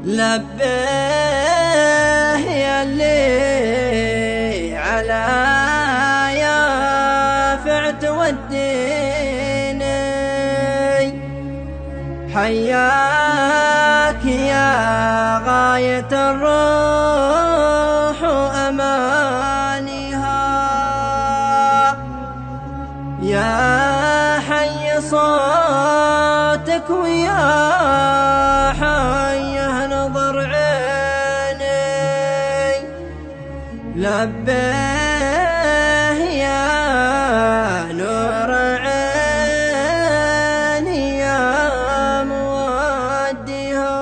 لبيه يلي على يافع توديني، حياك يا غاية الروح وأمانيها، يا حي صوتك ويا حيه نظر عيني، لبيه يا نور عيني يا موديها.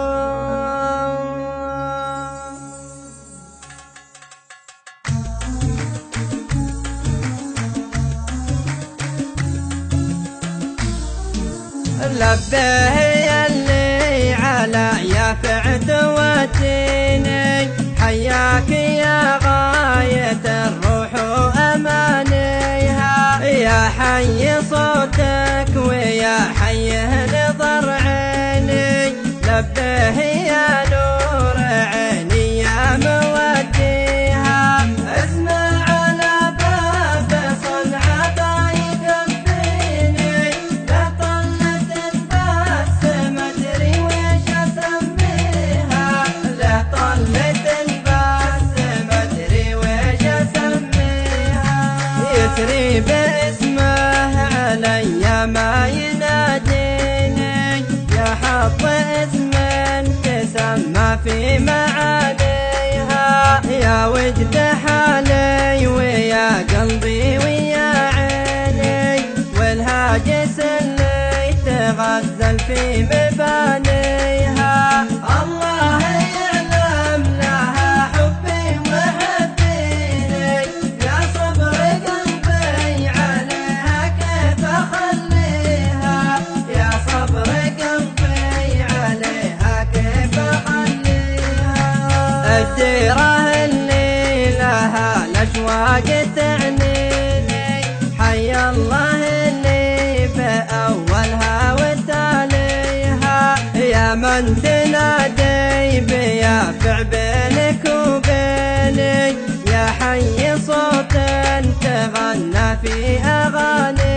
لبيه يلي على يافع توديني، حياك يا غاية الروح وأمانيها، يا حي صوتك ويا حيه نظر عيني، لبيه يا نور عيني يا موديها. اسمع على باب صنعة يكفيني، له طلة بس ما ادري ويش اسميها، له طلة بس ما ادري ويش اسميها، يسري باسمه علي ما يناديني، يا حظ اسم تسمى في معانيها، يا وجد حالي ويا قلبي ويا عيني، والهاجس اللي تغزل في مبانيها، الله يعلم لها حبي وحبيني، يا صبر قلبي عليها كيف اخليها، يا صبر قلبي عليها كيف اخليها، الديرة اللي لها الاشواق تعنيني، حي الله اللي بأولها وتاليها، يا من تنادي بيافع بينك وبيني، يا حي صوت تغنى في أغاني.